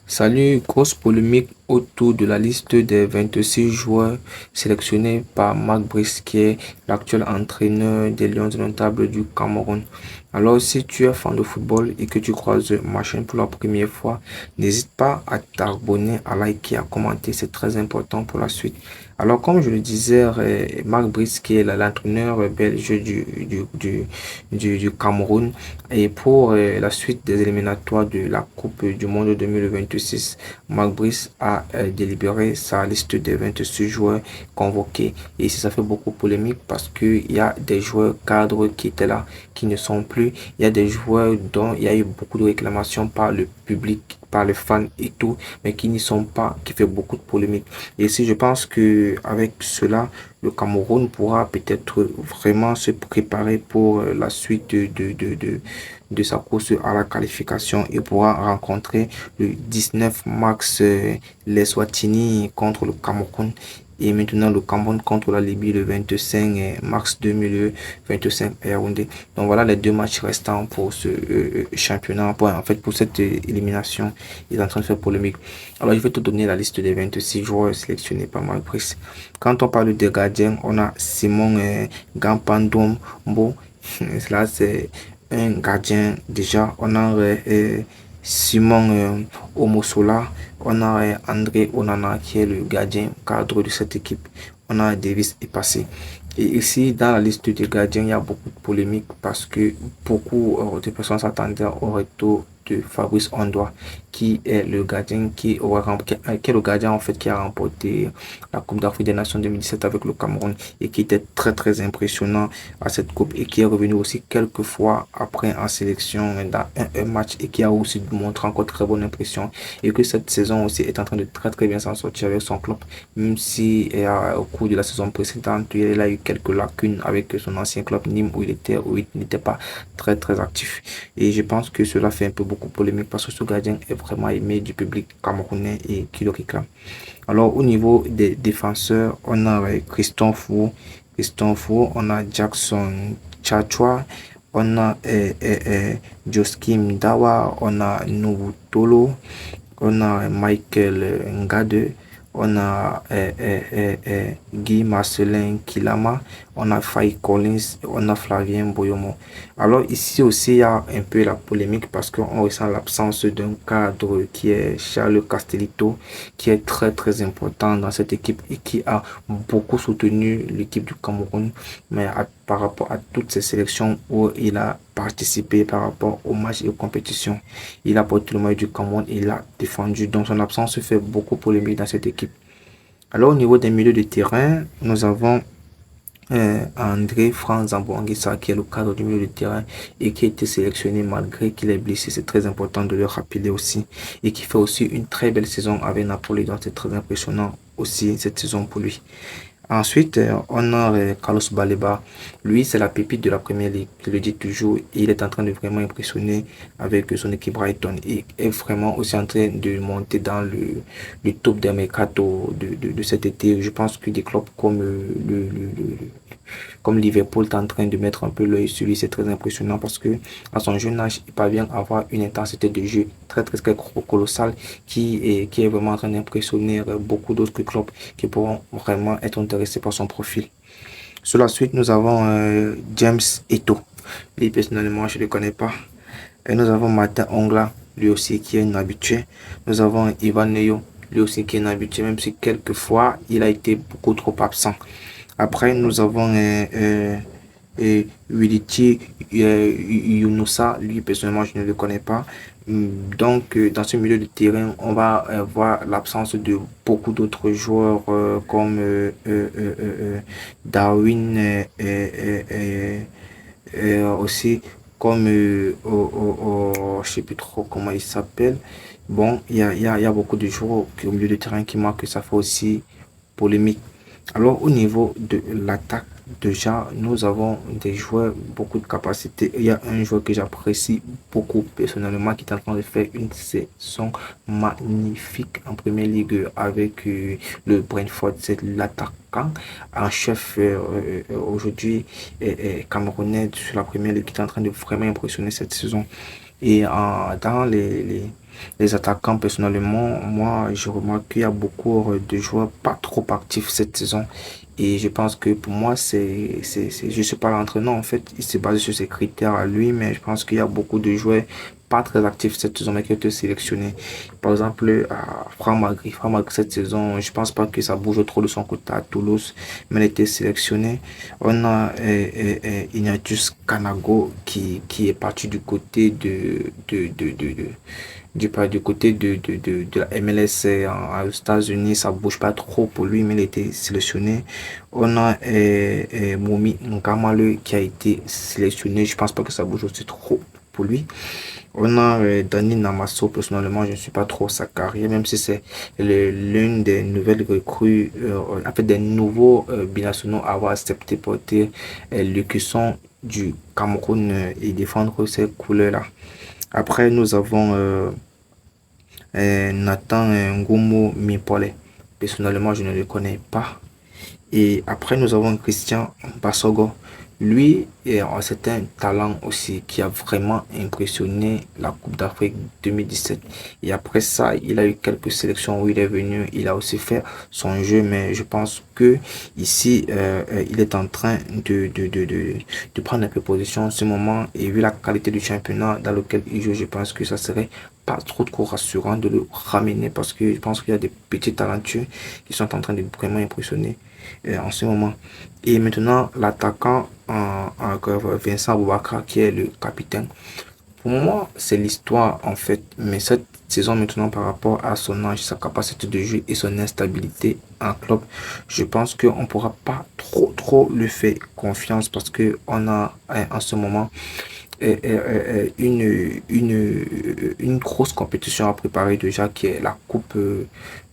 Salut, grosse polémique autour de la liste des 26 joueurs sélectionnés par Marc Brice, qui est l'actuel entraîneur des Lions indomptables du Cameroun. Alors, si tu es fan de football et que tu croises ma chaîne pour la première fois, n'hésite pas à t'abonner, à liker, à commenter, c'est très important pour la suite. Alors, comme je le disais, Marc Brice, qui est l'entraîneur belge du Cameroun, et pour la suite des éliminatoires de la Coupe du Monde 2026, Marc Brice a délibéré sa liste des 26 joueurs convoqués. Et ici, ça fait beaucoup polémique parce qu'il y a des joueurs cadres qui étaient là, qui ne sont plus. Il y a des joueurs dont il y a eu beaucoup de réclamations par le public, par les fans et tout, mais qui n'y sont pas, qui fait beaucoup de polémiques. Et ici, je pense que avec cela, le Cameroun pourra peut-être vraiment se préparer pour la suite de sa course à la qualification et pourra rencontrer le 19 mars l'Eswatini contre le Cameroun et maintenant le Cameroun contre la Libye le 25 mars 2025 à Yaoundé. Donc voilà les deux matchs restants pour ce championnat. En fait, pour cette élimination, il est en train de faire polémique. Alors, je vais te donner la liste des 26 joueurs sélectionnés par Marc Brice. Quand on parle des gardiens, on a Simon Gampandombo. Là, c'est un gardien déjà. On a Simon Omosola. On a André Onana qui est le gardien cadre de cette équipe. On a Davis et passé. Et ici, dans la liste des gardiens, il y a beaucoup de polémiques parce que beaucoup de personnes s'attendaient au retour de Fabrice Ondoa, qui est le gardien qui est le gardien en fait qui a remporté la Coupe d'Afrique des Nations 2017 avec le Cameroun et qui était très très impressionnant à cette coupe et qui est revenu aussi quelques fois après en sélection dans un match et qui a aussi montré encore très bonne impression et que cette saison aussi est en train de très très bien s'en sortir avec son club, même si au cours de la saison précédente il a eu quelques lacunes avec son ancien club Nîmes où il n'était pas très très actif. Et je pense que cela fait un peu beaucoup polémique parce que ce gardien est vraiment aimé du public camerounais et qui le réclame. Alors au niveau des défenseurs, on a Christophe Fou, on a Jackson Chachua, on a Joskim Dawa, on a Nubutolo, on a Michael Ngade, on a Guy Marcelin Kilama, on a Faye Collins, on a Flavien Boyomo. Alors ici aussi, il y a un peu la polémique parce qu'on ressent l'absence d'un cadre qui est Charles Castellito, qui est très très important dans cette équipe et qui a beaucoup soutenu l'équipe du Cameroun, mais par rapport à toutes ces sélections où il a participé par rapport aux matchs et aux compétitions. Il a porté le maillot du Cameroun et il a défendu. Donc son absence fait beaucoup polémique dans cette équipe. Alors au niveau des milieux de terrain, nous avons André Franz Zambouanguissa qui est le cadre du milieu de terrain et qui a été sélectionné malgré qu'il est blessé. C'est très important de le rappeler aussi. Et qui fait aussi une très belle saison avec Napoli. Donc c'est très impressionnant aussi cette saison pour lui. Ensuite, on a Carlos Baleba. Lui, c'est la pépite de la Première Ligue. Je le dis toujours. Il est en train de vraiment impressionner avec son équipe Brighton. Et est vraiment aussi en train de monter dans le top des mercato de cet été. Je pense que des clubs comme comme Liverpool est en train de mettre un peu l'œil sur lui. C'est très impressionnant parce que à son jeune âge, il parvient à avoir une intensité de jeu très très, très colossale qui est vraiment en train d'impressionner beaucoup d'autres clubs qui pourront vraiment être intéressés par son profil. Sur la suite, nous avons James Eto'o. Lui, personnellement, je ne le connais pas. Et nous avons Martin Ongla, lui aussi qui est un habitué. Nous avons Ivan Neyo, lui aussi qui est un habitué, même si quelquefois il a été beaucoup trop absent. Après, nous avons Wiliti Yunusa, lui personnellement je ne le connais pas. Donc, dans ce milieu de terrain, on va voir l'absence de beaucoup d'autres joueurs comme Darwin aussi comme je sais plus trop comment il s'appelle. Bon, il y a beaucoup de joueurs au milieu de terrain qui marquent, ça fait aussi polémique. Alors, au niveau de l'attaque, déjà, nous avons des joueurs, beaucoup de capacités. Il y a un joueur que j'apprécie beaucoup personnellement qui est en train de faire une saison magnifique en première ligue avec le Brentford. C'est l'attaquant en chef aujourd'hui camerounais sur la première ligue qui est en train de vraiment impressionner cette saison. Et dans les attaquants, personnellement, moi, je remarque qu'il y a beaucoup de joueurs pas trop actifs cette saison. Et je pense que pour moi, je suis pas l'entraîneur, en fait. Il s'est basé sur ses critères à lui, mais je pense qu'il y a beaucoup de joueurs pas très actifs cette saison, mais qui ont été sélectionnés. Par exemple, Franck Magri. Franck Magri, cette saison, je pense pas que ça bouge trop de son côté à Toulouse, mais il a été sélectionné. On a Ignatius Kanago qui est parti du côté du côté de la MLS aux États-Unis. Ça bouge pas trop pour lui, mais il a été sélectionné. On a Moumi Nkamale qui a été sélectionné. Je pense pas que ça bouge aussi trop pour lui. On a Dani Namasso. Personnellement, je ne suis pas trop sa carrière, même si c'est l'une des nouvelles recrues, en fait des nouveaux binationaux à avoir accepté porter l'écusson du Cameroun et défendre ces couleurs-là. Après, nous avons Nathan Ngomo Mipole. Personnellement, je ne le connais pas. Et après, nous avons Christian Bassogo. Lui, c'est un talent aussi qui a vraiment impressionné la Coupe d'Afrique 2017. Et après ça, il a eu quelques sélections où il est venu. Il a aussi fait son jeu, mais je pense que ici, il est en train de prendre un peu position en ce moment. Et vu la qualité du championnat dans lequel il joue, je pense que ça serait pas trop rassurant de le ramener parce que je pense qu'il y a des petits talentueux qui sont en train de vraiment impressionner en ce moment. Et maintenant, l'attaquant Vincent Boubacar, qui est le capitaine. Pour moi, c'est l'histoire en fait. Mais cette saison maintenant, par rapport à son âge, sa capacité de jeu et son instabilité en club, je pense qu'on ne pourra pas trop lui faire confiance parce que on a en ce moment une grosse compétition à préparer déjà qui est la Coupe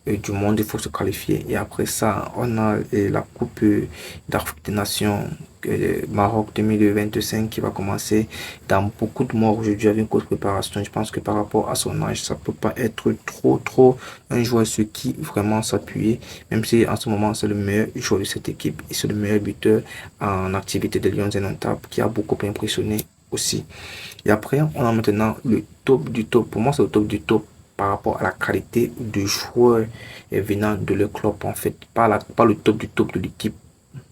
du Monde, il faut se qualifier. Et après ça, on a la Coupe d'Afrique des Nations Maroc 2025 qui va commencer dans beaucoup de mois aujourd'hui avec une grosse préparation. Je pense que par rapport à son âge, ça peut pas être trop un joueur sur qui vraiment s'appuyer, même si en ce moment c'est le meilleur joueur de cette équipe et c'est le meilleur buteur en activité des Lions indomptables qui a beaucoup impressionné aussi. Et après, on a maintenant le top du top. Pour moi, c'est le top du top par rapport à la qualité de joueurs venant de leur club, en fait. Pas le top du top de l'équipe.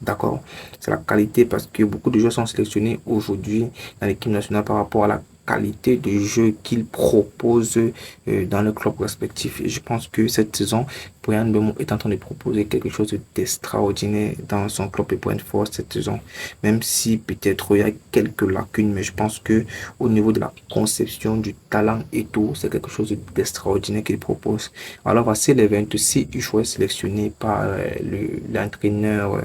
D'accord? C'est la qualité parce que beaucoup de joueurs sont sélectionnés aujourd'hui dans l'équipe nationale par rapport à la qualité de jeu qu'ils proposent dans le club respectif. Et je pense que cette saison, Brian Mbeumo est en train de proposer quelque chose d'extraordinaire dans son club et Brentford cette saison. Même si peut-être il y a quelques lacunes, mais je pense que au niveau de la conception, du talent et tout, c'est quelque chose d'extraordinaire qu'il propose. Alors voici les 26 joueurs sélectionnés par l'entraîneur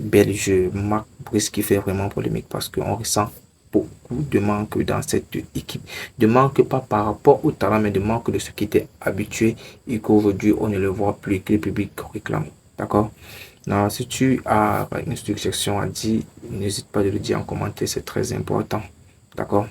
belge Marc Brice qui fait vraiment polémique parce qu'on ressent beaucoup de manque dans cette équipe. De manque pas par rapport au talent, mais de manque de ce qui était habitué et qu'aujourd'hui on ne le voit plus, que le public réclame. D'accord? Alors, si tu as une suggestion à dire, n'hésite pas de le dire en commentaire, c'est très important. D'accord?